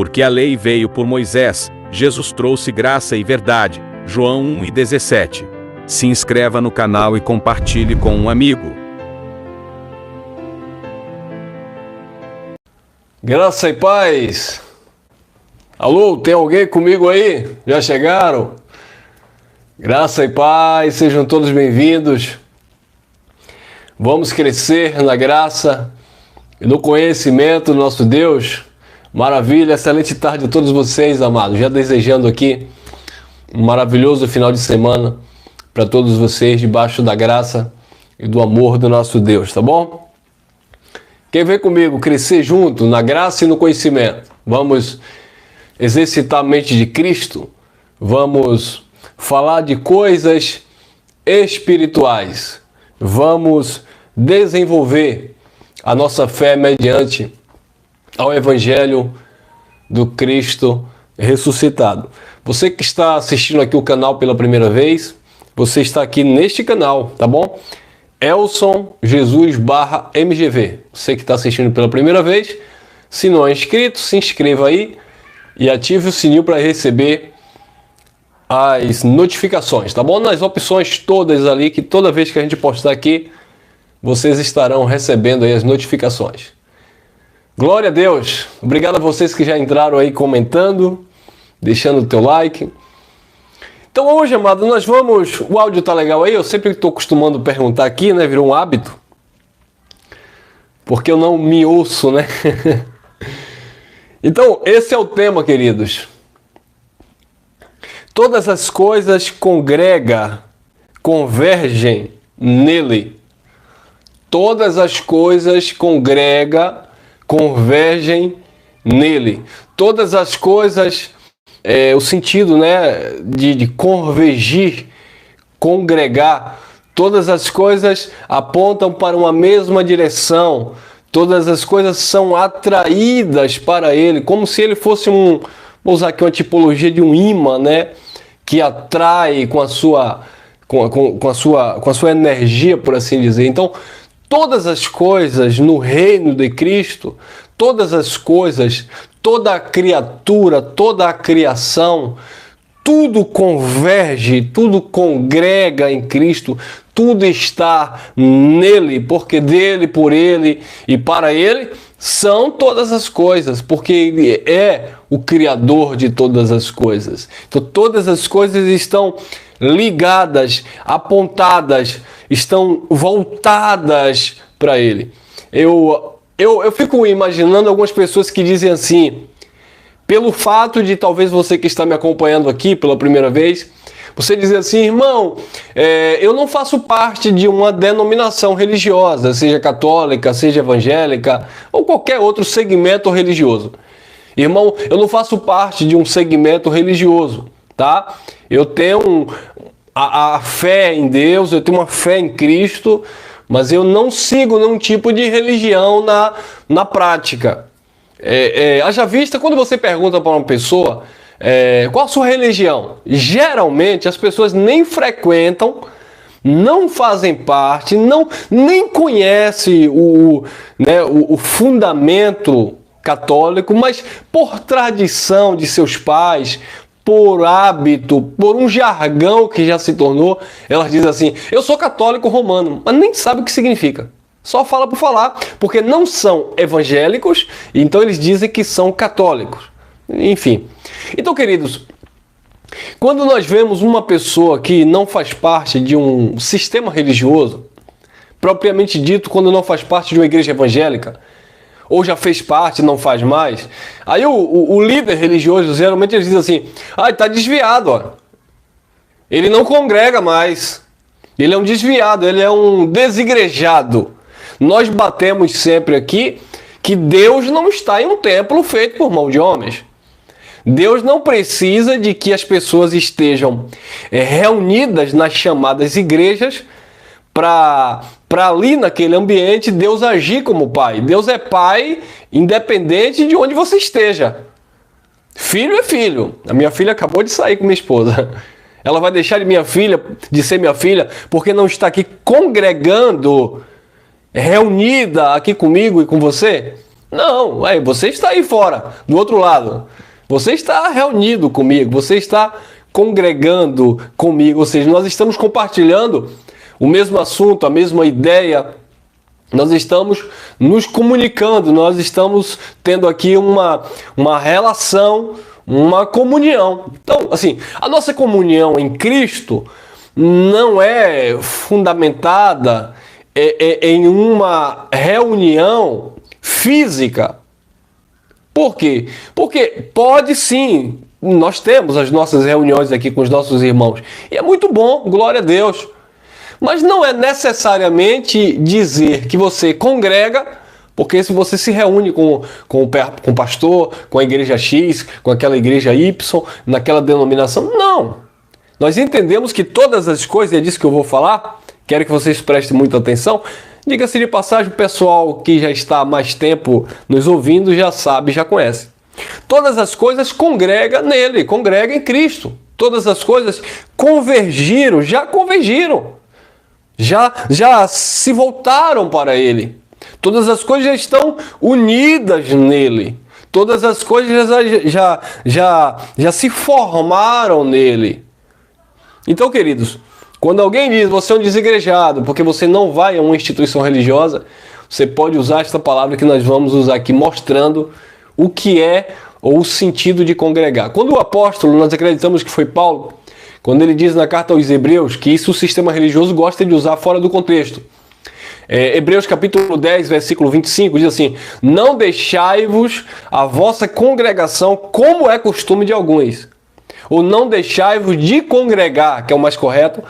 Porque a lei veio por Moisés, Jesus trouxe graça e verdade. João 1:17. Se inscreva no canal e compartilhe com um amigo. Graça e paz. Alô, tem alguém comigo aí? Já chegaram? Graça e paz, sejam todos bem-vindos. Vamos crescer na graça e no conhecimento do nosso Deus. Maravilha, excelente tarde a todos vocês, amados. Já desejando aqui um maravilhoso final de semana para todos vocês, debaixo da graça e do amor do nosso Deus, tá bom? Quem vem comigo crescer junto na graça e no conhecimento? Vamos exercitar a mente de Cristo? Vamos falar de coisas espirituais? Vamos desenvolver a nossa fé mediante ao Evangelho do Cristo ressuscitado. Você que está assistindo aqui o canal pela primeira vez, você está aqui neste canal, tá bom? Elson Jesus /MGV. Você que está assistindo pela primeira vez, se não é inscrito, se inscreva aí e ative o sininho para receber as notificações, tá bom? Nas opções todas ali, que toda vez que a gente postar aqui, vocês estarão recebendo aí as notificações. Glória a Deus! Obrigado a vocês que já entraram aí comentando, deixando o teu like. Então hoje, amado, nós vamos... O áudio tá legal aí? Eu sempre estou acostumando perguntar aqui, né? Virou um hábito. Porque eu não me ouço, né? Então, esse é o tema, queridos. Todas as coisas convergem nele. Todas as coisas convergem nele. Todas as coisas... o sentido, né, de convergir, congregar, todas as coisas apontam para uma mesma direção, todas as coisas são atraídas para ele, como se ele fosse vou usar aqui uma tipologia de um imã, né, que atrai com a sua energia, por assim dizer. Então, todas as coisas no reino de Cristo, todas as coisas, toda a criatura, toda a criação, tudo converge, tudo congrega em Cristo, tudo está nele, porque dele, por ele e para ele são todas as coisas, porque ele é o Criador de todas as coisas. Então todas as coisas estão ligadas, apontadas, estão voltadas para ele. Eu fico imaginando algumas pessoas que dizem assim, pelo fato de talvez você que está me acompanhando aqui pela primeira vez, você dizer assim, irmão, eu não faço parte de uma denominação religiosa, seja católica, seja evangélica, ou qualquer outro segmento religioso. Irmão, eu não faço parte de um segmento religioso, tá? Eu tenho a fé em Deus, eu tenho uma fé em Cristo, mas eu não sigo nenhum tipo de religião na prática. Haja vista, quando você pergunta para uma pessoa qual a sua religião, geralmente as pessoas nem frequentam, não fazem parte, nem conhecem o fundamento católico, mas por tradição de seus pais, por hábito, por um jargão que já se tornou, elas dizem assim, eu sou católico romano, mas nem sabe o que significa. Só fala por falar, porque não são evangélicos, então eles dizem que são católicos. Enfim. Então, queridos, quando nós vemos uma pessoa que não faz parte de um sistema religioso, propriamente dito, quando não faz parte de uma igreja evangélica, ou já fez parte, não faz mais, aí o líder religioso, geralmente ele diz assim, está desviado, ó. Ele não congrega mais, ele é um desviado, ele é um desigrejado. Nós batemos sempre aqui que Deus não está em um templo feito por mão de homens. Deus não precisa de que as pessoas estejam reunidas nas chamadas igrejas para ali naquele ambiente Deus agir como pai. Deus é pai independente de onde você esteja. Filho é filho. A minha filha acabou de sair com minha esposa. Ela vai deixar de ser minha filha porque não está aqui congregando, reunida aqui comigo e com você? Não, você está aí fora, do outro lado. Você está reunido comigo, você está congregando comigo, ou seja, nós estamos compartilhando o mesmo assunto, a mesma ideia, nós estamos nos comunicando, nós estamos tendo aqui uma relação, uma comunhão. Então, assim, a nossa comunhão em Cristo não é fundamentada em uma reunião física. Por quê? Porque pode sim, nós temos as nossas reuniões aqui com os nossos irmãos, e é muito bom, glória a Deus. Mas não é necessariamente dizer que você congrega, porque se você se reúne com o pastor, com a igreja X, com aquela igreja Y, naquela denominação, não. Nós entendemos que todas as coisas, é disso que eu vou falar, quero que vocês prestem muita atenção. Diga-se de passagem, o pessoal que já está há mais tempo nos ouvindo já sabe, já conhece. Todas as coisas congrega nele, congrega em Cristo. Todas as coisas convergiram, já se voltaram para ele. Todas as coisas já estão unidas nele. Todas as coisas já se formaram nele. Então, queridos, quando alguém diz você é um desigrejado porque você não vai a uma instituição religiosa, você pode usar esta palavra que nós vamos usar aqui, mostrando o que é ou o sentido de congregar. Quando o apóstolo, nós acreditamos que foi Paulo, quando ele diz na carta aos Hebreus que isso o sistema religioso gosta de usar fora do contexto. Hebreus capítulo 10, versículo 25, diz assim: não deixai-vos a vossa congregação como é costume de alguns. Ou não deixai-vos de congregar, que é o mais correto,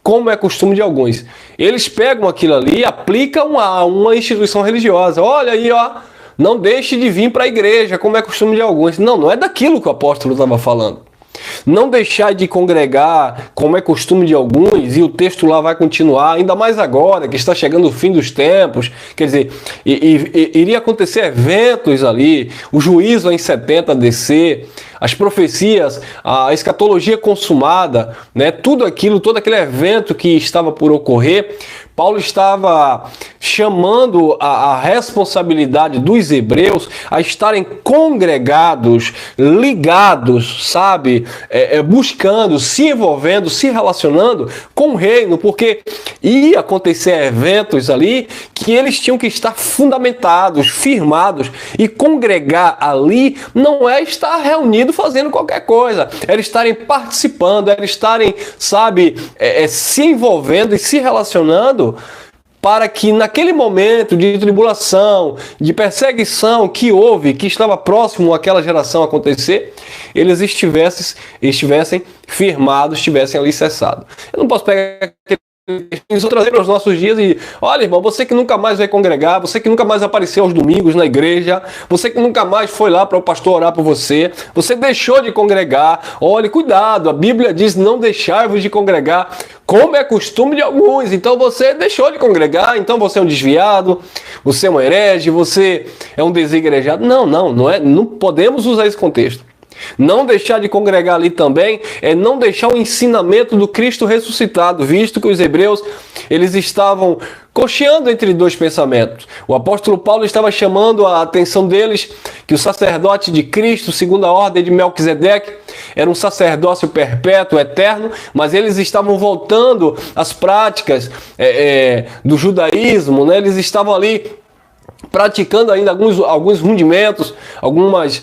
como é costume de alguns. Eles pegam aquilo ali e aplicam a uma instituição religiosa. Olha aí, ó, não deixe de vir para a igreja, como é costume de alguns. Não é daquilo que o apóstolo estava falando. Não deixar de congregar, como é costume de alguns, e o texto lá vai continuar, ainda mais agora, que está chegando o fim dos tempos, quer dizer, iria acontecer eventos ali, o juízo em 70 descer, as profecias, a escatologia consumada, né, tudo aquilo, todo aquele evento que estava por ocorrer. Paulo estava chamando a responsabilidade dos hebreus a estarem congregados, ligados, sabe? Buscando, se envolvendo, se relacionando com o reino, porque ia acontecer eventos ali que eles tinham que estar fundamentados, firmados, e congregar ali não é estar reunido fazendo qualquer coisa, era estarem participando, era estarem, sabe, se envolvendo e se relacionando, para que naquele momento de tribulação, de perseguição que houve, que estava próximo àquela geração acontecer, eles estivessem firmados, estivessem alicerçados. Eu não posso pegar aqueles trazer para os nossos dias e, olha, irmão, você que nunca mais vai congregar, você que nunca mais apareceu aos domingos na igreja, você que nunca mais foi lá para o pastor orar por você, você deixou de congregar. Olhe, cuidado, a Bíblia diz: não deixai-vos de congregar, como é costume de alguns. Então você deixou de congregar, então você é um desviado, você é um herege, você é um desigrejado. Não podemos usar esse contexto. Não deixar de congregar ali também é não deixar o ensinamento do Cristo ressuscitado, visto que os hebreus, eles estavam cocheando entre dois pensamentos. O apóstolo Paulo estava chamando a atenção deles que o sacerdote de Cristo, segundo a ordem de Melquisedeque, era um sacerdócio perpétuo, eterno, mas eles estavam voltando às práticas do judaísmo, né? Eles estavam ali praticando ainda alguns rudimentos, algumas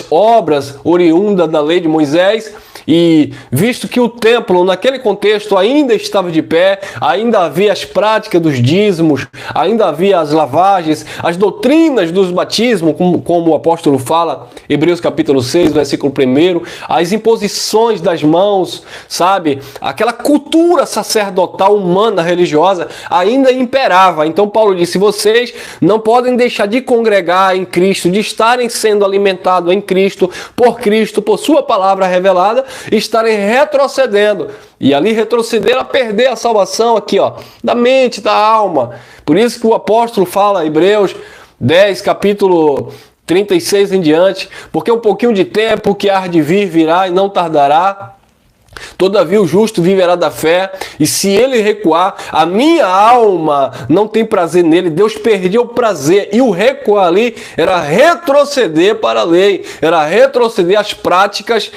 obras oriundas da lei de Moisés, e visto que o templo naquele contexto ainda estava de pé, ainda havia as práticas dos dízimos, ainda havia as lavagens, as doutrinas dos batismos, como o apóstolo fala, Hebreus capítulo 6, versículo 1, as imposições das mãos, sabe? Aquela cultura sacerdotal humana, religiosa, ainda imperava. Então Paulo disse: vocês não podem deixar de congregar em Cristo, de estarem sendo alimentados em Cristo, por sua palavra revelada, e estarem retrocedendo. E ali retroceder a perder a salvação aqui, ó, da mente, da alma. Por isso que o apóstolo fala, Hebreus 10, capítulo 36 em diante: porque um pouquinho de tempo que há de vir virá e não tardará. Todavia o justo viverá da fé, e se ele recuar, a minha alma não tem prazer nele. Deus perdeu o prazer, e o recuar ali era retroceder para a lei, era retroceder às práticas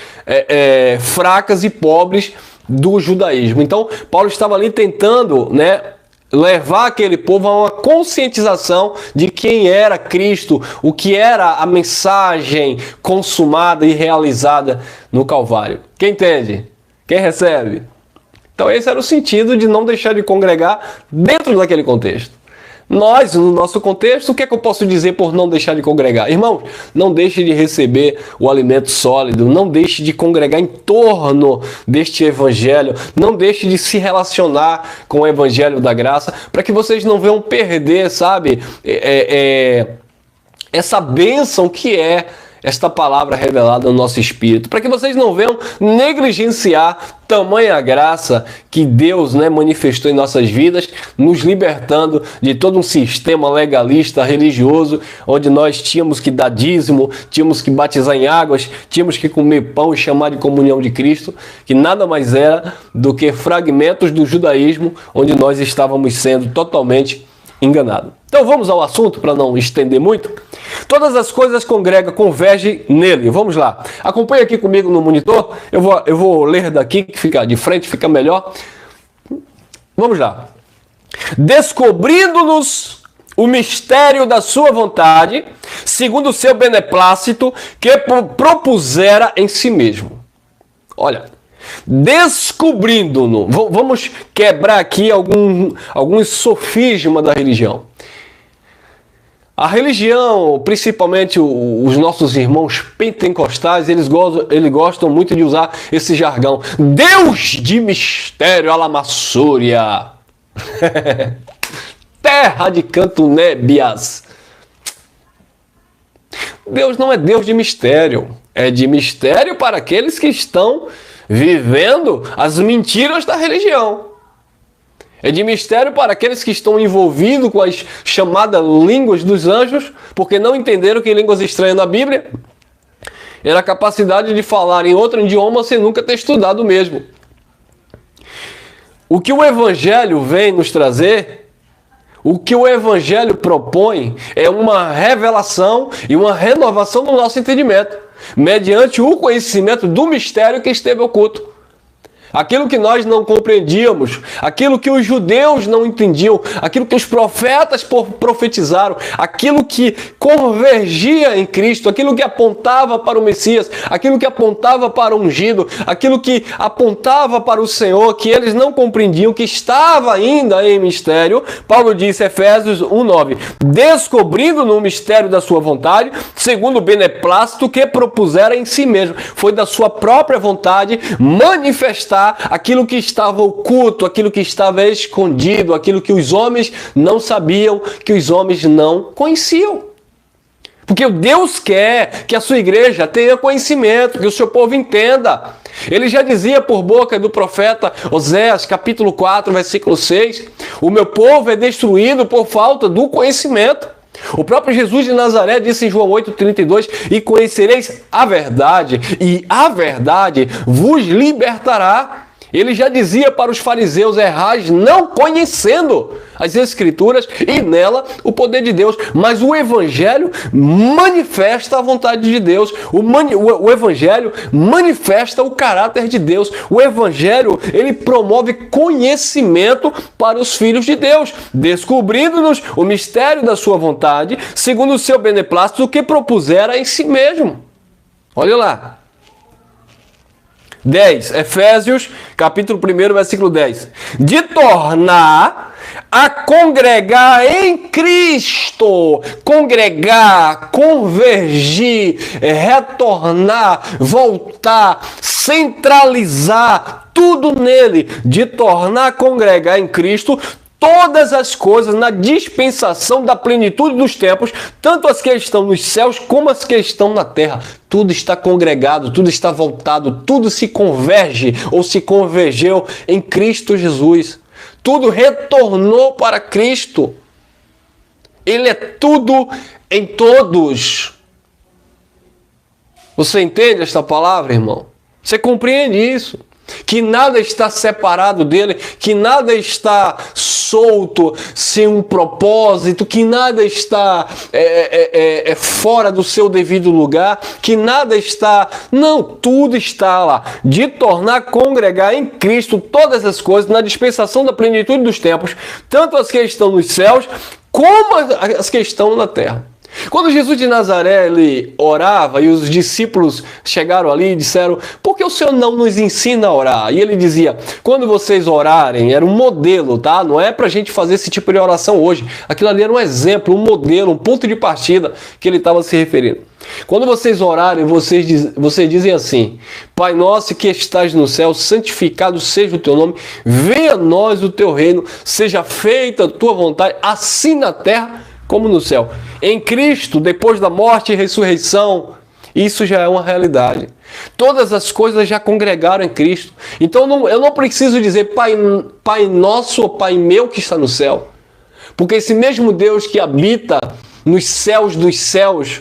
fracas e pobres do judaísmo. Então Paulo estava ali tentando, levar aquele povo a uma conscientização de quem era Cristo, o que era a mensagem consumada e realizada no Calvário. Quem entende? Quem recebe? Então esse era o sentido de não deixar de congregar dentro daquele contexto. Nós, no nosso contexto, o que é que eu posso dizer por não deixar de congregar? Irmãos, não deixe de receber o alimento sólido, não deixe de congregar em torno deste evangelho, não deixe de se relacionar com o evangelho da graça, para que vocês não venham perder, sabe, essa bênção que é esta palavra revelada no nosso espírito, para que vocês não venham negligenciar tamanha graça que Deus manifestou em nossas vidas, nos libertando de todo um sistema legalista, religioso, onde nós tínhamos que dar dízimo, tínhamos que batizar em águas, tínhamos que comer pão e chamar de comunhão de Cristo, que nada mais era do que fragmentos do judaísmo, onde nós estávamos sendo totalmente enganados. Então vamos ao assunto, para não estender muito. Todas as coisas convergem nele. Vamos lá. Acompanhe aqui comigo no monitor. Eu vou ler daqui, que fica de frente, fica melhor. Vamos lá. Descobrindo-nos o mistério da sua vontade, segundo o seu beneplácito, que propusera em si mesmo. Olha, descobrindo-nos. Vamos quebrar aqui alguns sofismas da religião. A religião, principalmente os nossos irmãos pentecostais, eles gostam muito de usar esse jargão. Deus de mistério, Alamassúria. Terra de cantunébias. Deus não é Deus de mistério. É de mistério para aqueles que estão vivendo as mentiras da religião. É de mistério para aqueles que estão envolvidos com as chamadas línguas dos anjos, porque não entenderam que línguas estranhas na Bíblia era a capacidade de falar em outro idioma sem nunca ter estudado mesmo. O que o Evangelho vem nos trazer, o que o Evangelho propõe, é uma revelação e uma renovação do nosso entendimento, mediante o conhecimento do mistério que esteve oculto. Aquilo que nós não compreendíamos, aquilo que os judeus não entendiam, aquilo que os profetas profetizaram, aquilo que convergia em Cristo, aquilo que apontava para o Messias, aquilo que apontava para o ungido, aquilo que apontava para o Senhor, que eles não compreendiam, que estava ainda em mistério. Paulo disse, Efésios 1:9, descobrindo no mistério da sua vontade, segundo o beneplácito que propusera em si mesmo. Foi da sua própria vontade manifestar aquilo que estava oculto, aquilo que estava escondido, aquilo que os homens não sabiam, que os homens não conheciam. Porque Deus quer que a sua igreja tenha conhecimento, que o seu povo entenda. Ele já dizia por boca do profeta Oséias, capítulo 4, versículo 6, o meu povo é destruído por falta do conhecimento. O próprio Jesus de Nazaré disse em João 8,32, e conhecereis a verdade, e a verdade vos libertará. Ele já dizia para os fariseus, errais não conhecendo as Escrituras e nela o poder de Deus. Mas o Evangelho manifesta a vontade de Deus. O Evangelho manifesta o caráter de Deus. O Evangelho, ele promove conhecimento para os filhos de Deus, descobrindo-nos o mistério da sua vontade, segundo o seu beneplácito, o que propusera em si mesmo. Olha lá. 10, Efésios, capítulo 1, versículo 10. De tornar a congregar em Cristo. Congregar, convergir, retornar, voltar, centralizar, tudo nele. De tornar a congregar em Cristo todas as coisas na dispensação da plenitude dos tempos, tanto as que estão nos céus como as que estão na terra. Tudo está congregado, tudo está voltado, tudo se converge ou se convergeu em Cristo Jesus. Tudo retornou para Cristo. Ele é tudo em todos. Você entende esta palavra, irmão? Você compreende isso? que nada está separado dele, que nada está solto, sem um propósito, que nada está fora do seu devido lugar, que nada está... Não, tudo está lá. De tornar a congregar em Cristo todas as coisas na dispensação da plenitude dos tempos, tanto as que estão nos céus, como as que estão na terra. Quando Jesus de Nazaré ele orava e os discípulos chegaram ali e disseram: por que o Senhor não nos ensina a orar? E ele dizia: quando vocês orarem, era um modelo, tá? Não é pra gente fazer esse tipo de oração hoje. Aquilo ali era um exemplo, um modelo, um ponto de partida que ele estava se referindo. Quando vocês orarem, vocês dizem assim: Pai nosso que estás no céu, santificado seja o teu nome, venha a nós o teu reino, seja feita a tua vontade, assim na terra como no céu. Em Cristo, depois da morte e ressurreição, isso já é uma realidade. Todas as coisas já congregaram em Cristo. Então eu não preciso dizer Pai nosso ou Pai meu que está no céu. Porque esse mesmo Deus que habita nos céus dos céus,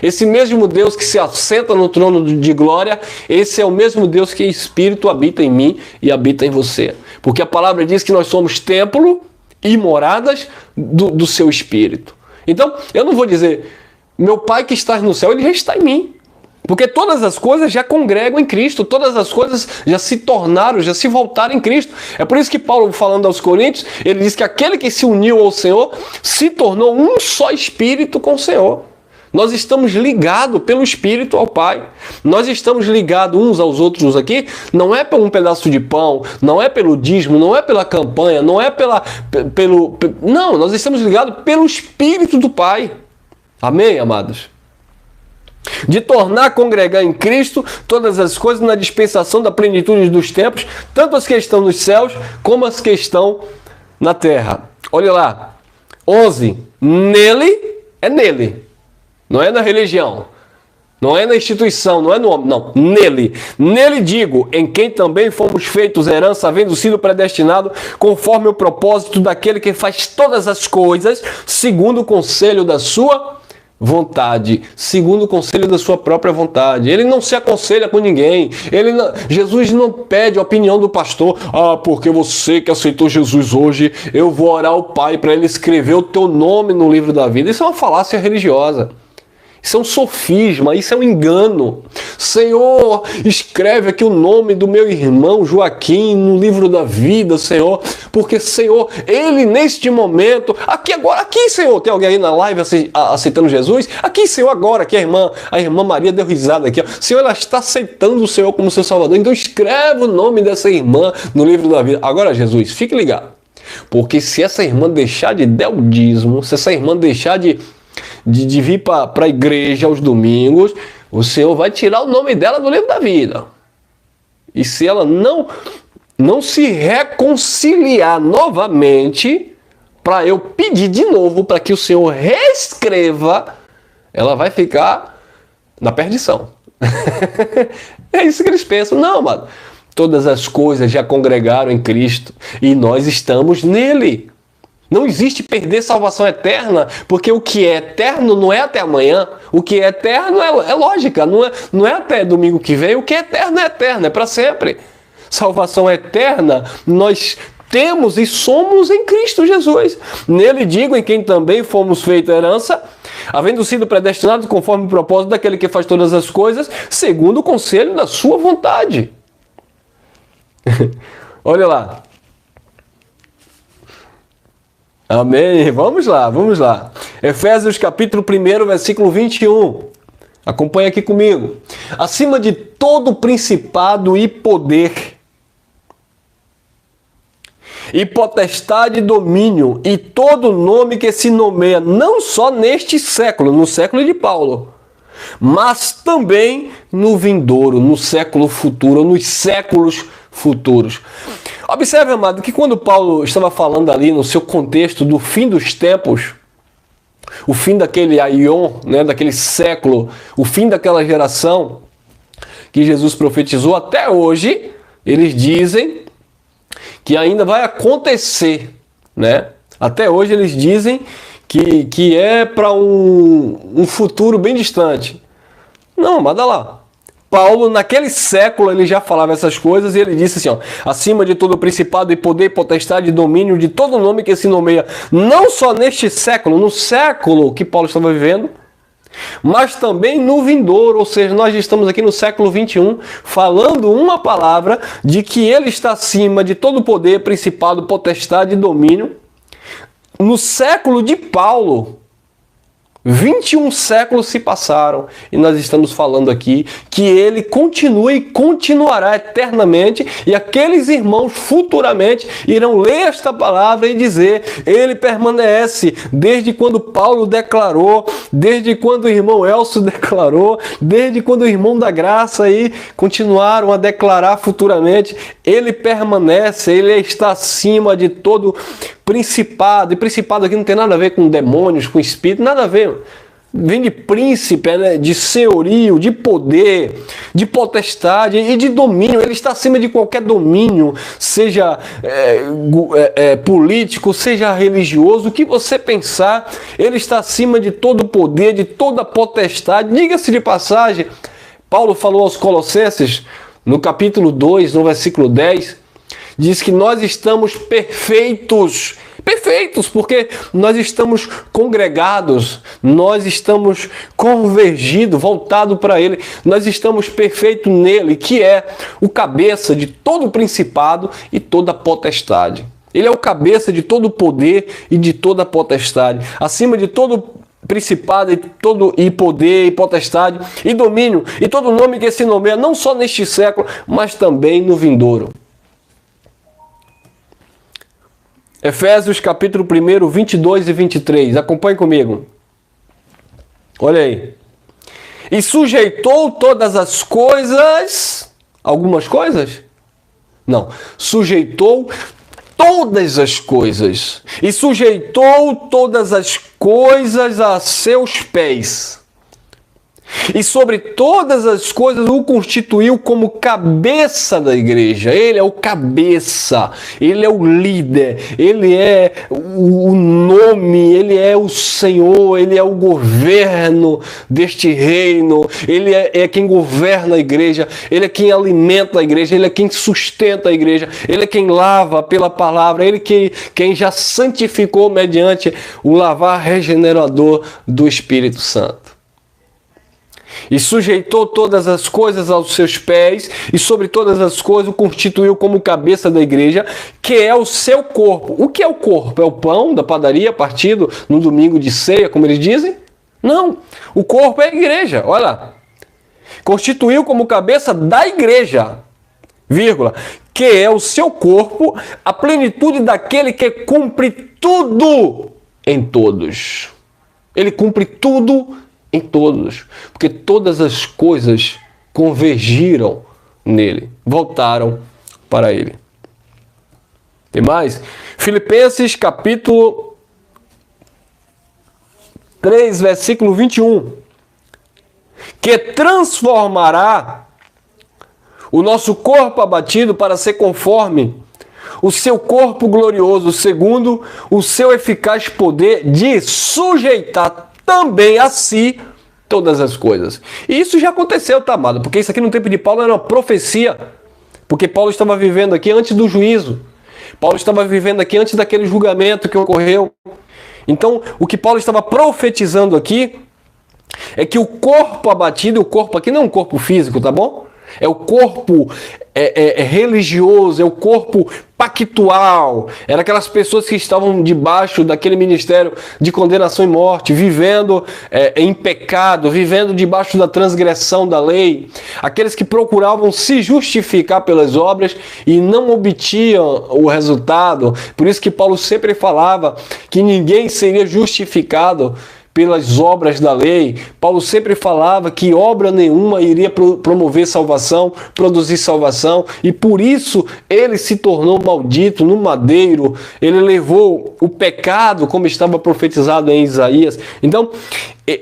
esse mesmo Deus que se assenta no trono de glória, esse é o mesmo Deus que Espírito habita em mim e habita em você. Porque a palavra diz que nós somos templo e moradas do seu Espírito. Então, eu não vou dizer, meu Pai que está no céu, ele já está em mim. Porque todas as coisas já congregam em Cristo, todas as coisas já se tornaram, já se voltaram em Cristo. É por isso que Paulo, falando aos Coríntios, ele diz que aquele que se uniu ao Senhor se tornou um só Espírito com o Senhor. Nós estamos ligados pelo Espírito ao Pai. Nós estamos ligados uns aos outros aqui, não é por um pedaço de pão, não é pelo dízimo, não é pela campanha, não é Não, nós estamos ligados pelo Espírito do Pai. Amém, amados? De tornar a congregar em Cristo todas as coisas na dispensação da plenitude dos tempos, tanto as que estão nos céus, como as que estão na terra. Olha lá, 11. Nele, é nele. Não é na religião, não é na instituição, não é no homem, não. Nele. Nele digo, em quem também fomos feitos herança, havendo sido predestinado, conforme o propósito daquele que faz todas as coisas, segundo o conselho da sua vontade, segundo o conselho da sua própria vontade. Ele não se aconselha com ninguém. Jesus não pede a opinião do pastor. Porque você que aceitou Jesus hoje, eu vou orar ao Pai para ele escrever o teu nome no livro da vida. Isso é uma falácia religiosa. Isso é um sofisma, isso é um engano. Senhor, escreve aqui o nome do meu irmão Joaquim no livro da vida, Senhor. Porque, Senhor, ele neste momento, aqui agora, aqui, Senhor, tem alguém aí na live aceitando Jesus? Aqui, Senhor, agora, aqui a irmã Maria deu risada aqui. Ó. Senhor, ela está aceitando o Senhor como seu Salvador. Então escreve o nome dessa irmã no livro da vida. Agora, Jesus, fique ligado. Porque se essa irmã deixar de dar o dízimo, se essa irmã deixar de vir para a igreja aos domingos, o Senhor vai tirar o nome dela do livro da vida. E se ela não se reconciliar novamente, para eu pedir de novo para que o Senhor reescreva, ela vai ficar na perdição. É isso que eles pensam. Não, mano. Todas as coisas já congregaram em Cristo e nós estamos nele. Não existe perder salvação eterna, porque o que é eterno não é até amanhã. O que é eterno é lógica, não é até domingo que vem. O que é eterno, é para sempre. Salvação eterna nós temos e somos em Cristo Jesus. Nele digo, em quem também fomos feita herança, havendo sido predestinados conforme o propósito daquele que faz todas as coisas, segundo o conselho da sua vontade. Olha lá. Amém. Vamos lá. Efésios capítulo 1, versículo 21. Acompanha aqui comigo. Acima de todo principado e poder, e potestade e domínio, e todo nome que se nomeia, não só neste século, no século de Paulo, mas também no vindouro, no século futuro, nos séculos futuros. Observe, amado, que quando Paulo estava falando ali no seu contexto do fim dos tempos, o fim daquele aion, né, daquele século, o fim daquela geração que Jesus profetizou, até hoje, eles dizem que ainda vai acontecer, né? Até hoje eles dizem que é para um futuro bem distante. Não, mas dá lá. Paulo, naquele século, ele já falava essas coisas e ele disse assim, ó, acima de todo principado e poder, potestade e domínio de todo nome que se nomeia, não só neste século, no século que Paulo estava vivendo, mas também no vindouro, ou seja, nós estamos aqui no século 21, falando uma palavra de que ele está acima de todo poder, principado, potestade e domínio. No século de Paulo, 21 séculos se passaram e nós estamos falando aqui que ele continua e continuará eternamente, e aqueles irmãos futuramente irão ler esta palavra e dizer, ele permanece desde quando Paulo declarou, desde quando o irmão Elcio declarou, desde quando o irmão da graça aí continuaram a declarar futuramente, ele permanece, ele está acima de todo principado, e principado aqui não tem nada a ver com demônios, com espírito, nada a ver. Vem de príncipe, né? De senhorio, de poder, de potestade e de domínio. Ele está acima de qualquer domínio, seja político, seja religioso, o que você pensar, ele está acima de todo poder, de toda potestade. Diga-se de passagem, Paulo falou aos Colossenses, no capítulo 2, no versículo 10, diz que nós estamos perfeitos, porque nós estamos congregados, nós estamos convergidos, voltados para Ele, nós estamos perfeitos nele, que é o cabeça de todo o principado e toda potestade. Ele é o cabeça de todo o poder e de toda a potestade, acima de todo principado e poder e potestade e domínio e todo nome que se nomeia, não só neste século, mas também no vindouro. Efésios capítulo 1, 22 e 23. Acompanhe comigo. Olha aí. E sujeitou todas as coisas... Algumas coisas? Não. Sujeitou todas as coisas. E sujeitou todas as coisas a seus pés. E sobre todas as coisas o constituiu como cabeça da igreja. Ele é o cabeça, ele é o líder, ele é o nome, ele é o Senhor, ele é o governo deste reino, ele é quem governa a igreja, ele é quem alimenta a igreja, ele é quem sustenta a igreja, ele é quem lava pela palavra, ele quem já santificou mediante o lavar regenerador do Espírito Santo. E sujeitou todas as coisas aos seus pés, e sobre todas as coisas o constituiu como cabeça da igreja, que é o seu corpo. O que é o corpo? É o pão da padaria partido no domingo de ceia, como eles dizem? Não. O corpo é a igreja. Olha lá. Constituiu como cabeça da igreja, vírgula, que é o seu corpo, a plenitude daquele que cumpre tudo em todos. Ele cumpre tudo em todos, porque todas as coisas convergiram nele, voltaram para ele. Tem mais? Filipenses capítulo 3, versículo 21. Que transformará o nosso corpo abatido para ser conforme o seu corpo glorioso, segundo o seu eficaz poder de sujeitar também a si todas as coisas. E isso já aconteceu, tá, amado? Porque isso aqui no tempo de Paulo era uma profecia. Porque Paulo estava vivendo aqui antes do juízo. Paulo estava vivendo aqui antes daquele julgamento que ocorreu. Então, o que Paulo estava profetizando aqui é que o corpo abatido, o corpo aqui não é um corpo físico, tá bom? É o corpo religioso, é o corpo pactual. Era aquelas pessoas que estavam debaixo daquele ministério de condenação e morte, vivendo em pecado, vivendo debaixo da transgressão da lei. Aqueles que procuravam se justificar pelas obras e não obtinham o resultado. Por isso que Paulo sempre falava que ninguém seria justificado pelas obras da lei. Paulo sempre falava que obra nenhuma iria promover salvação, produzir salvação, e por isso ele se tornou maldito no madeiro. Ele levou o pecado, como estava profetizado em Isaías. Então,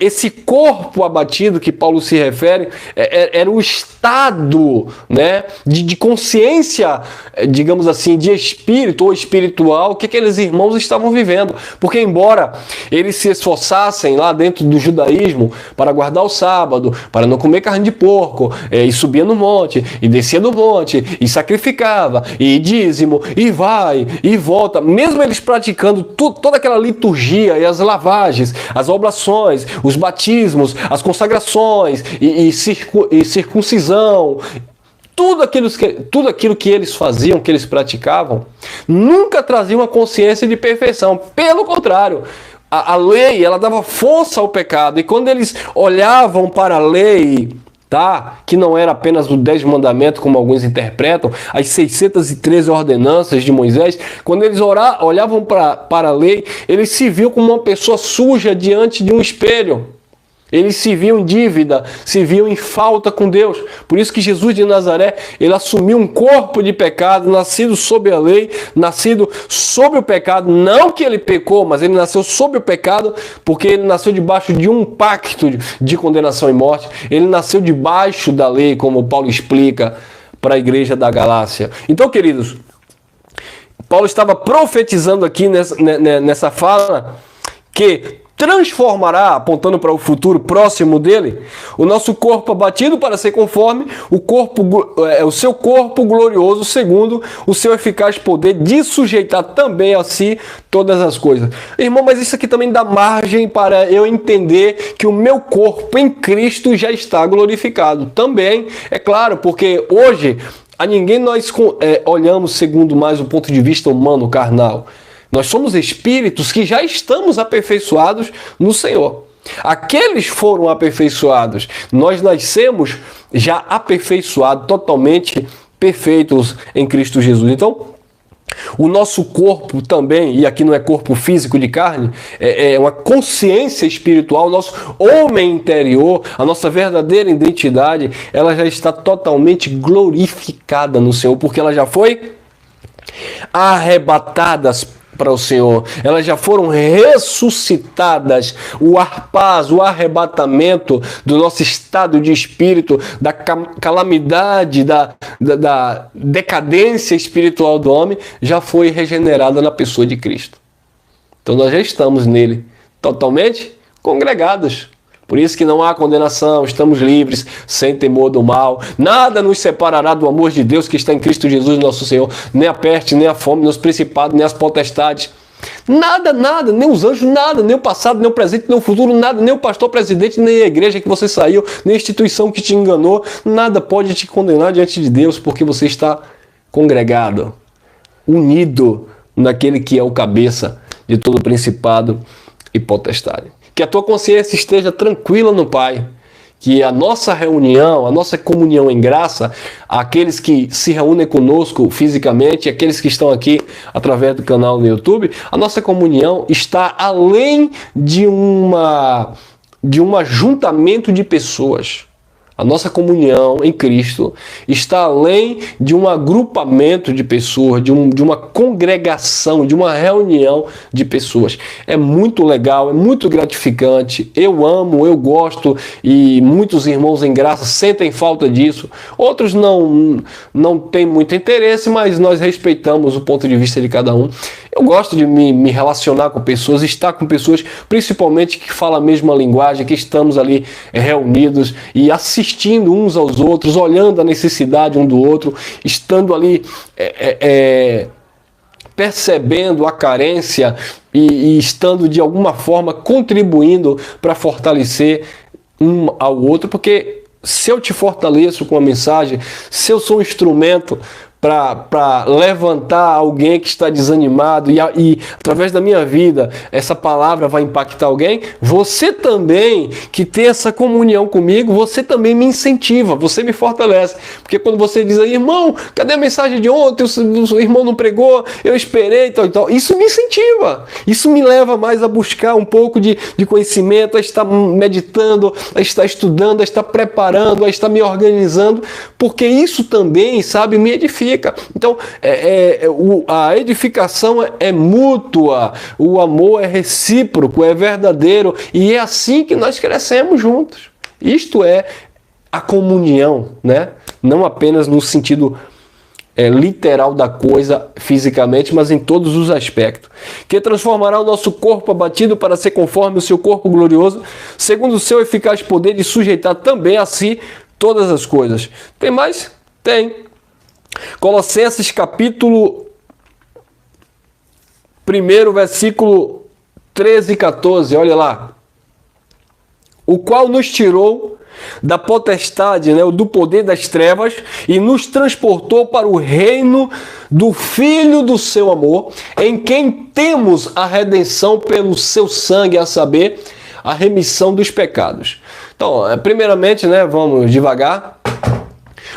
esse corpo abatido que Paulo se refere era o estado, né, de consciência, digamos assim, de espírito ou espiritual que aqueles irmãos estavam vivendo. Porque embora eles se esforçassem lá dentro do judaísmo para guardar o sábado, para não comer carne de porco, e subia no monte, e descia do monte, e sacrificava, e dízimo, e vai, e volta, mesmo eles praticando toda aquela liturgia e as lavagens, as oblações, os batismos, as consagrações e circuncisão, tudo aquilo que eles faziam, que eles praticavam, nunca trazia uma consciência de perfeição. Pelo contrário, a lei, ela dava força ao pecado. E quando eles olhavam para a lei, tá? Que não era apenas o 10 mandamentos, como alguns interpretam, as 613 ordenanças de Moisés, quando eles olhavam para a lei, eles se viam como uma pessoa suja diante de um espelho. Eles se viam em dívida, se viam em falta com Deus. Por isso que Jesus de Nazaré, ele assumiu um corpo de pecado, nascido sob a lei, nascido sob o pecado. Não que ele pecou, mas ele nasceu sob o pecado, porque ele nasceu debaixo de um pacto de condenação e morte. Ele nasceu debaixo da lei, como Paulo explica para a igreja da Galácia. Então, queridos, Paulo estava profetizando aqui nessa fala que transformará, apontando para o futuro próximo dele, o nosso corpo abatido para ser conforme o seu corpo glorioso, segundo o seu eficaz poder de sujeitar também a si todas as coisas. Irmão, mas isso aqui também dá margem para eu entender que o meu corpo em Cristo já está glorificado. Também, é claro, porque hoje a ninguém nós olhamos segundo mais o ponto de vista humano, carnal. Nós somos espíritos que já estamos aperfeiçoados no Senhor. Aqueles foram aperfeiçoados. Nós nascemos já aperfeiçoados, totalmente perfeitos em Cristo Jesus. Então, o nosso corpo também, e aqui não é corpo físico de carne, é uma consciência espiritual, o nosso homem interior, a nossa verdadeira identidade, ela já está totalmente glorificada no Senhor, porque ela já foi arrebatadas para o Senhor, elas já foram ressuscitadas. O paz, o arrebatamento do nosso estado de espírito, da calamidade, da decadência espiritual do homem, já foi regenerada na pessoa de Cristo. Então nós já estamos nele, totalmente congregados. Por isso que não há condenação, estamos livres, sem temor do mal. Nada nos separará do amor de Deus que está em Cristo Jesus, nosso Senhor. Nem a peste, nem a fome, nem os principados, nem as potestades. Nada, nem os anjos, nada, nem o passado, nem o presente, nem o futuro, nada, nem o pastor presidente, nem a igreja que você saiu, nem a instituição que te enganou. Nada pode te condenar diante de Deus, porque você está congregado, unido naquele que é o cabeça de todo principado e potestade. Que a tua consciência esteja tranquila no Pai. Que a nossa reunião, a nossa comunhão em graça, aqueles que se reúnem conosco fisicamente, aqueles que estão aqui através do canal no YouTube, a nossa comunhão está além de um ajuntamento de pessoas. A nossa comunhão em Cristo está além de um agrupamento de pessoas, de uma congregação, de uma reunião de pessoas. É muito legal, é muito gratificante. Eu amo, eu gosto e muitos irmãos em graça sentem falta disso. Outros não têm muito interesse, mas nós respeitamos o ponto de vista de cada um. Eu gosto de me relacionar com pessoas, estar com pessoas, principalmente que falam a mesma linguagem, que estamos ali reunidos e assistindo uns aos outros, olhando a necessidade um do outro, estando ali percebendo a carência e estando de alguma forma contribuindo para fortalecer um ao outro, porque se eu te fortaleço com a mensagem, se eu sou um instrumento para levantar alguém que está desanimado e através da minha vida essa palavra vai impactar alguém, você também que tem essa comunhão comigo, você também me incentiva, você me fortalece, porque quando você diz aí, irmão, cadê a mensagem de ontem, o irmão não pregou, eu esperei, tal e tal, isso me incentiva, isso me leva mais a buscar um pouco de conhecimento, a estar meditando, a estar estudando, a estar preparando, a estar me organizando, porque isso também, sabe, me edifica. edifica. Então, a edificação é mútua, o amor é recíproco, é verdadeiro, e é assim que nós crescemos juntos. Isto é a comunhão, né? Não apenas no sentido literal da coisa fisicamente, mas em todos os aspectos. Que transformará o nosso corpo abatido para ser conforme o seu corpo glorioso, segundo o seu eficaz poder de sujeitar também a si todas as coisas. Tem mais? Tem. Colossenses capítulo 1, versículo 13 e 14, olha lá. O qual nos tirou da potestade, do poder das trevas, e nos transportou para o reino do Filho do seu amor, em quem temos a redenção pelo seu sangue, a saber, a remissão dos pecados. Então, primeiramente, vamos devagar.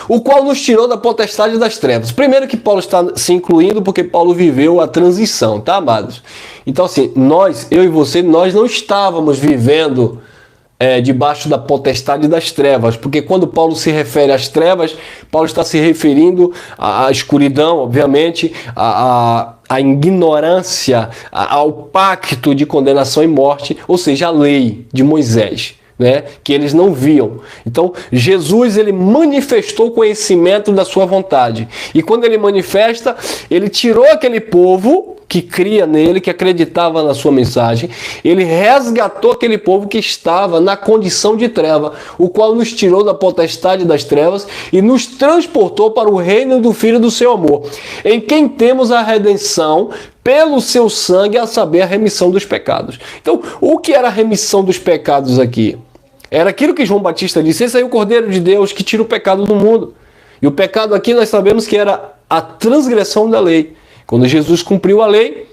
O qual nos tirou da potestade das trevas. Primeiro que Paulo está se incluindo, porque Paulo viveu a transição, tá, amados? Então, assim, eu e você, nós não estávamos vivendo debaixo da potestade das trevas, porque quando Paulo se refere às trevas, Paulo está se referindo à escuridão, obviamente, à ignorância, ao pacto de condenação e morte, ou seja, a lei de Moisés, que eles não viam. Então, Jesus, ele manifestou o conhecimento da sua vontade. E quando ele manifesta, ele tirou aquele povo que cria nele, que acreditava na sua mensagem. Ele resgatou aquele povo que estava na condição de treva, o qual nos tirou da potestade das trevas e nos transportou para o reino do Filho do seu amor, em quem temos a redenção pelo seu sangue, a saber, a remissão dos pecados. Então, o que era a remissão dos pecados aqui? Era aquilo que João Batista disse: esse aí é o Cordeiro de Deus que tira o pecado do mundo. E o pecado aqui nós sabemos que era a transgressão da lei. Quando Jesus cumpriu a lei,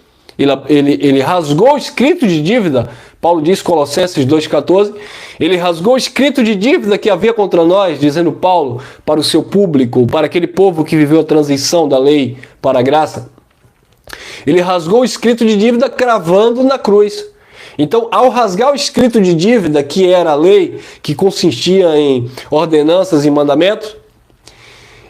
ele rasgou o escrito de dívida. Paulo diz, Colossenses 2,14, ele rasgou o escrito de dívida que havia contra nós, dizendo Paulo, para o seu público, para aquele povo que viveu a transição da lei para a graça. Ele rasgou o escrito de dívida cravando na cruz. Então, ao rasgar o escrito de dívida, que era a lei, que consistia em ordenanças e mandamentos,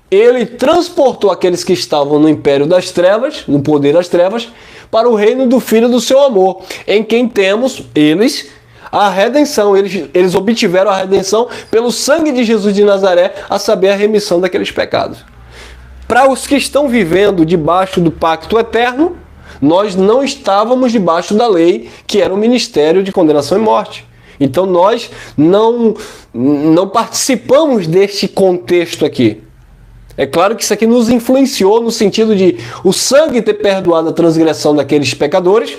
ele transportou aqueles que estavam no império das trevas, no poder das trevas, para o reino do Filho do seu amor, em quem temos, eles, a redenção. Eles obtiveram a redenção pelo sangue de Jesus de Nazaré, a saber, a remissão daqueles pecados. Para os que estão vivendo debaixo do pacto eterno, nós não estávamos debaixo da lei, que era o ministério de condenação e morte. Então nós não participamos deste contexto aqui. É claro que isso aqui nos influenciou no sentido de o sangue ter perdoado a transgressão daqueles pecadores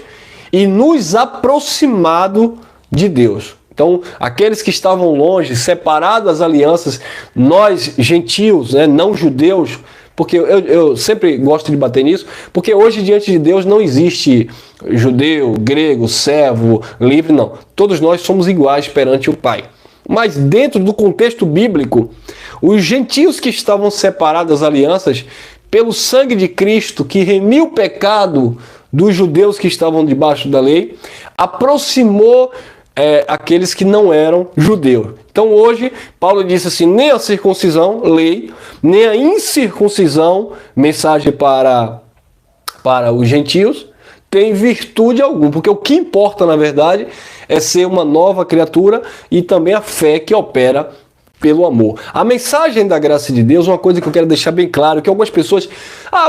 e nos aproximado de Deus. Então, aqueles que estavam longe, separados das alianças, nós gentios, não judeus, porque eu sempre gosto de bater nisso, porque hoje diante de Deus não existe judeu, grego, servo, livre, não. Todos nós somos iguais perante o Pai. Mas dentro do contexto bíblico, os gentios que estavam separados das alianças, pelo sangue de Cristo, que remiu o pecado dos judeus que estavam debaixo da lei, aproximou aqueles que não eram judeus. Então hoje, Paulo disse assim, nem a circuncisão, lei, nem a incircuncisão, mensagem para os gentios, tem virtude alguma, porque o que importa, na verdade, é ser uma nova criatura e também a fé que opera pelo amor. A mensagem da graça de Deus, uma coisa que eu quero deixar bem claro, que algumas pessoas,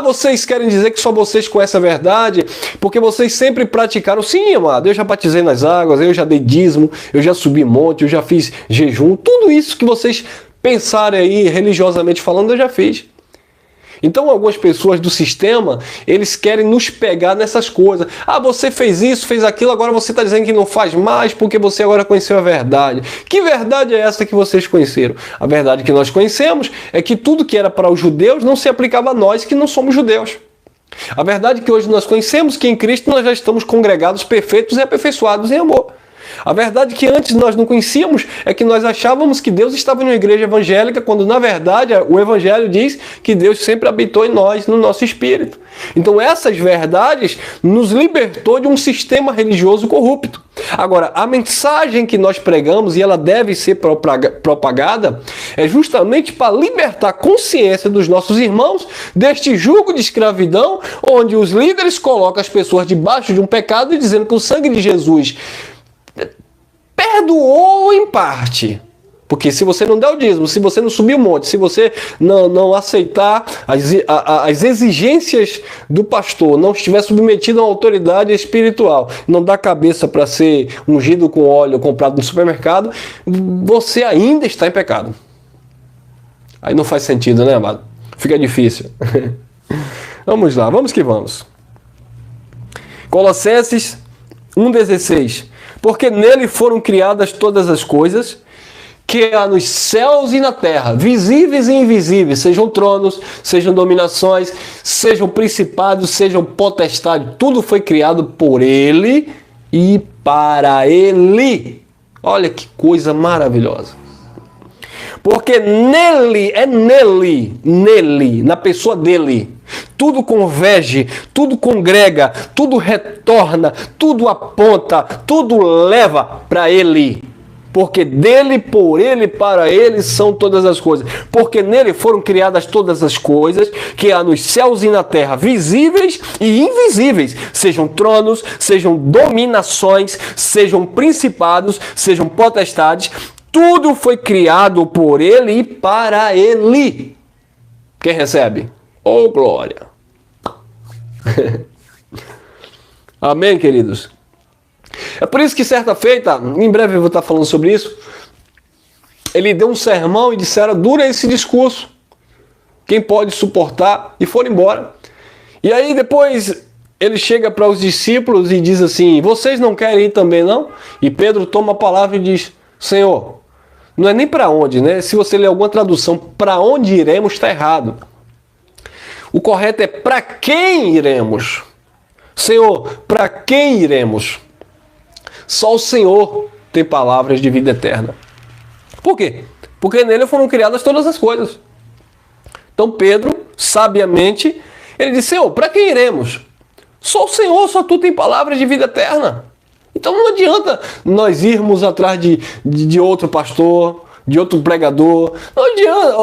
vocês querem dizer que só vocês conhecem a verdade, porque vocês sempre praticaram. Sim, amado, eu já batizei nas águas, eu já dei dízimo, eu já subi monte, eu já fiz jejum, tudo isso que vocês pensarem aí, religiosamente falando, eu já fiz. Então algumas pessoas do sistema, eles querem nos pegar nessas coisas. Você fez isso, fez aquilo, agora você está dizendo que não faz mais porque você agora conheceu a verdade. Que verdade é essa que vocês conheceram? A verdade que nós conhecemos é que tudo que era para os judeus não se aplicava a nós que não somos judeus. A verdade é que hoje nós conhecemos que em Cristo nós já estamos congregados perfeitos e aperfeiçoados em amor. A verdade que antes nós não conhecíamos é que nós achávamos que Deus estava em uma igreja evangélica, quando na verdade o Evangelho diz que Deus sempre habitou em nós, no nosso espírito. Então essas verdades nos libertou de um sistema religioso corrupto. Agora, a mensagem que nós pregamos, e ela deve ser propagada, é justamente para libertar a consciência dos nossos irmãos deste jugo de escravidão, onde os líderes colocam as pessoas debaixo de um pecado e dizendo que o sangue de Jesus perdoou em parte. Porque se você não der o dízimo, se você não subir o monte, se você não aceitar as exigências do pastor, não estiver submetido a uma autoridade espiritual, não dá cabeça para ser ungido com óleo comprado no supermercado, você ainda está em pecado. Aí não faz sentido, né, amado? Fica difícil. Vamos lá, vamos que vamos. Colossenses 1,16. Porque nele foram criadas todas as coisas, que há nos céus e na terra, visíveis e invisíveis, sejam tronos, sejam dominações, sejam principados, sejam potestades, tudo foi criado por ele e para ele. Olha que coisa maravilhosa. Porque nele, na pessoa dele, tudo converge, tudo congrega, tudo retorna, tudo aponta, tudo leva para ele. Porque dele, por ele, para ele são todas as coisas. Porque nele foram criadas todas as coisas que há nos céus e na terra, visíveis e invisíveis. Sejam tronos, sejam dominações, sejam principados, sejam potestades. Tudo foi criado por ele e para ele. Quem recebe? Oh, glória! Amém, queridos? É por isso que certa feita, em breve eu vou estar falando sobre isso, ele deu um sermão e disseram, dura esse discurso. Quem pode suportar? E foram embora. E aí depois ele chega para os discípulos e diz assim, vocês não querem ir também não? E Pedro toma a palavra e diz, Senhor, não é nem para onde, né? Se você ler alguma tradução, para onde iremos está errado. O correto é para quem iremos? Senhor, para quem iremos? Só o Senhor tem palavras de vida eterna. Por quê? Porque nele foram criadas todas as coisas. Então Pedro, sabiamente, ele disse, Senhor, para quem iremos? Só o Senhor, só tu tem palavras de vida eterna. Então não adianta nós irmos atrás de outro pastor, de outro pregador. Não adianta,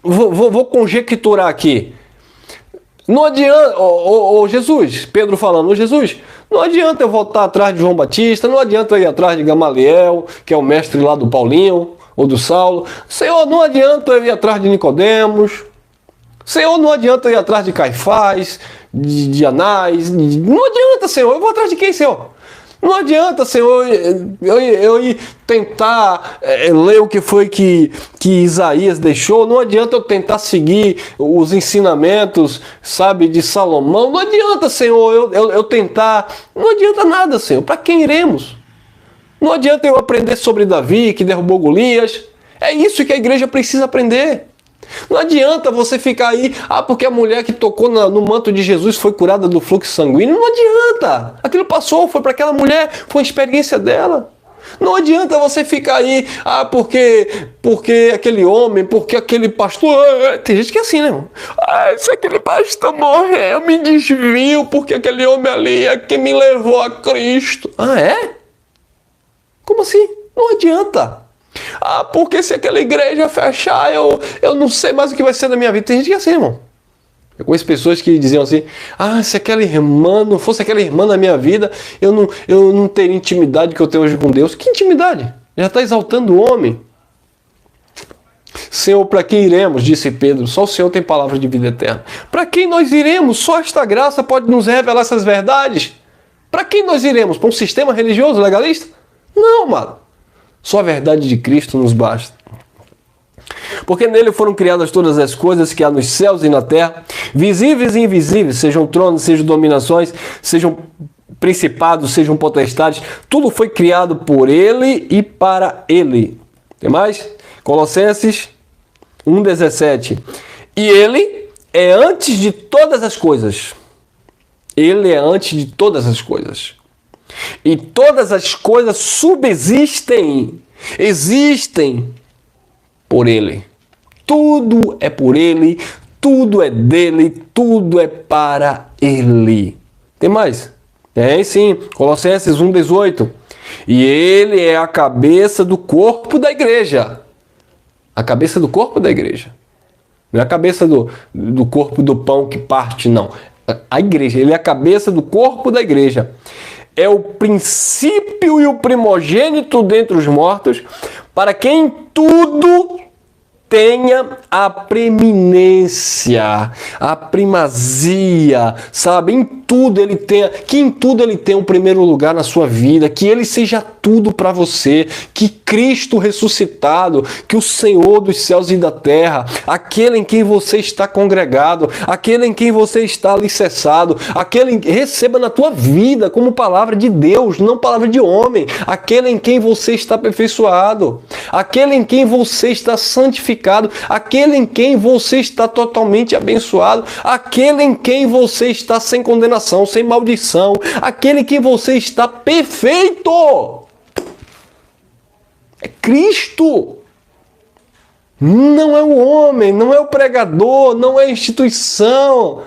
vou conjecturar aqui. Não adianta, Jesus, Pedro falando, Jesus, não adianta eu voltar atrás de João Batista, não adianta eu ir atrás de Gamaliel, que é o mestre lá do Paulinho, ou do Saulo. Senhor, não adianta eu ir atrás de Nicodemos. Senhor, não adianta eu ir atrás de Caifás, de Anás. Não adianta, Senhor, eu vou atrás de quem, Senhor? Não adianta, Senhor, eu ir tentar ler o que foi que Isaías deixou. Não adianta eu tentar seguir os ensinamentos, sabe, de Salomão. Não adianta, Senhor, eu tentar. Não adianta nada, Senhor. Para quem iremos? Não adianta eu aprender sobre Davi, que derrubou Golias. É isso que a igreja precisa aprender. Não adianta você ficar aí, porque a mulher que tocou no manto de Jesus foi curada do fluxo sanguíneo. Não adianta. Aquilo passou, foi para aquela mulher, foi uma experiência dela. Não adianta você ficar aí, porque aquele homem, porque aquele pastor. Tem gente que é assim, né, irmão? Se aquele pastor morrer, eu me desvio, porque aquele homem ali é quem me levou a Cristo. Ah, é? Como assim? Não adianta. Porque se aquela igreja fechar, eu não sei mais o que vai ser da minha vida. Tem gente que é assim, irmão. Eu conheço pessoas que diziam assim, se aquela irmã não fosse aquela irmã na minha vida, eu não teria intimidade que eu tenho hoje com Deus. Que intimidade? Já está exaltando o homem. Senhor, para quem iremos? Disse Pedro, só o Senhor tem palavra de vida eterna. Para quem nós iremos? Só esta graça pode nos revelar essas verdades. Para quem nós iremos? Para um sistema religioso legalista? Não, mano. Só a verdade de Cristo nos basta. Porque nele foram criadas todas as coisas que há nos céus e na terra, visíveis e invisíveis, sejam tronos, sejam dominações, sejam principados, sejam potestades, tudo foi criado por ele e para ele. Tem mais? Colossenses 1,17. E ele é antes de todas as coisas. Ele é antes de todas as coisas. E todas as coisas subsistem, existem por Ele. Tudo é por Ele, tudo é dele, tudo é para Ele. Tem mais? Tem sim, Colossenses 1,18. E Ele é a cabeça do corpo da igreja. A cabeça do corpo da igreja. Não é a cabeça do corpo do pão que parte, não. A igreja, Ele é a cabeça do corpo da igreja. É o princípio e o primogênito dentre os mortos, para quem tudo tenha a preeminência, a primazia, sabe? Em tudo ele tenha, que em tudo ele tenha o primeiro lugar na sua vida, que ele seja tudo para você, que Cristo ressuscitado, que o Senhor dos céus e da terra, aquele em quem você está congregado, aquele em quem você está alicerçado, aquele que receba na tua vida como palavra de Deus, não palavra de homem, aquele em quem você está aperfeiçoado, aquele em quem você está santificado, aquele em quem você está totalmente abençoado, aquele em quem você está sem condenação, sem maldição, aquele em quem você está perfeito. É Cristo. Não é o homem, não é o pregador, não é a instituição.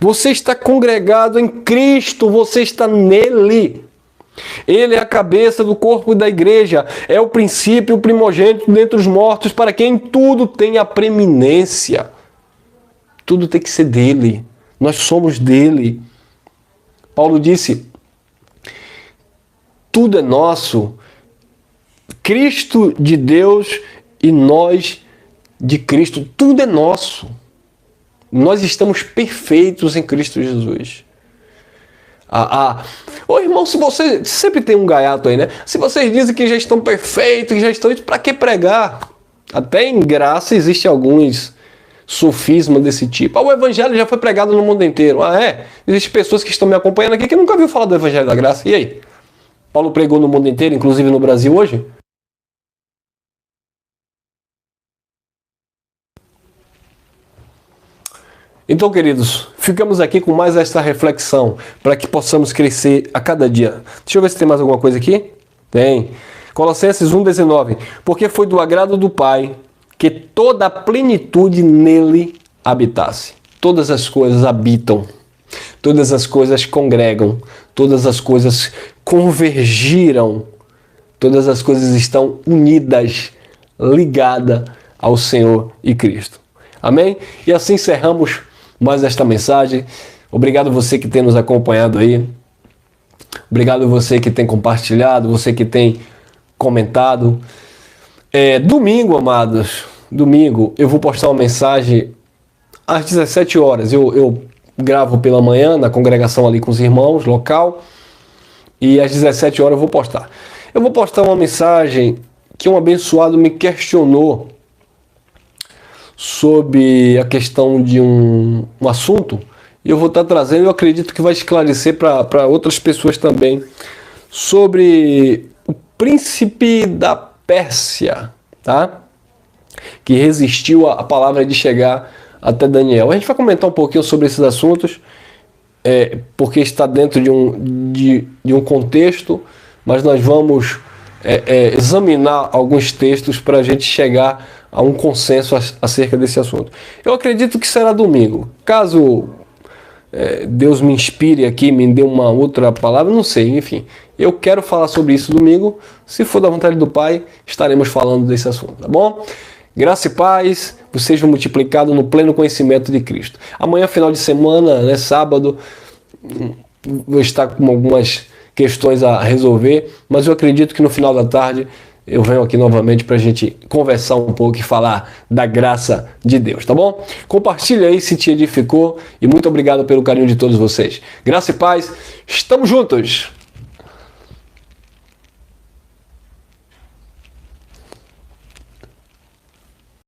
Você está congregado em Cristo, você está nele. Ele é a cabeça do corpo da igreja, é o princípio, o primogênito dentre os mortos, para quem tudo tem a preeminência. Tudo tem que ser dele. Nós somos dele. Paulo disse, tudo é nosso. Cristo de Deus e nós de Cristo. Tudo é nosso. Nós estamos perfeitos em Cristo Jesus. Ô irmão, se você sempre tem um gaiato aí, né? Se vocês dizem que já estão perfeitos, que já estão, para que pregar? Até em graça existe alguns sofismas desse tipo. O evangelho já foi pregado no mundo inteiro. Existem pessoas que estão me acompanhando aqui que nunca viu falar do evangelho da graça. E aí? Paulo pregou no mundo inteiro, inclusive no Brasil hoje? Então, queridos, ficamos aqui com mais esta reflexão para que possamos crescer a cada dia. Deixa eu ver se tem mais alguma coisa aqui. Tem. Colossenses 1,19. Porque foi do agrado do Pai que toda a plenitude nele habitasse. Todas as coisas habitam. Todas as coisas congregam. Todas as coisas convergiram. Todas as coisas estão unidas, ligadas ao Senhor e Cristo. Amém? E assim encerramos mais esta mensagem. Obrigado você que tem nos acompanhado aí. Obrigado você que tem compartilhado, você que tem comentado. Domingo, amados, domingo eu vou postar uma mensagem às 17 horas. Eu gravo pela manhã na congregação ali com os irmãos, local. E às 17 horas eu vou postar. Eu vou postar uma mensagem que um abençoado me questionou sobre a questão de um assunto, e eu vou estar trazendo, eu acredito que vai esclarecer para outras pessoas também, sobre o príncipe da Pérsia, tá? Que resistiu à palavra de chegar até Daniel. A gente vai comentar um pouquinho sobre esses assuntos, porque está dentro de um contexto, mas nós vamos examinar alguns textos para a gente chegar a um consenso acerca desse assunto. Eu acredito que será domingo. Caso Deus me inspire aqui, me dê uma outra palavra, não sei, enfim. Eu quero falar sobre isso domingo. Se for da vontade do Pai, estaremos falando desse assunto, tá bom? Graça e paz, vocês vão multiplicado no pleno conhecimento de Cristo. Amanhã, final de semana, né, sábado, vou estar com algumas questões a resolver, mas eu acredito que no final da tarde eu venho aqui novamente para a gente conversar um pouco e falar da graça de Deus, tá bom? Compartilha aí se te edificou e muito obrigado pelo carinho de todos vocês. Graça e paz, estamos juntos!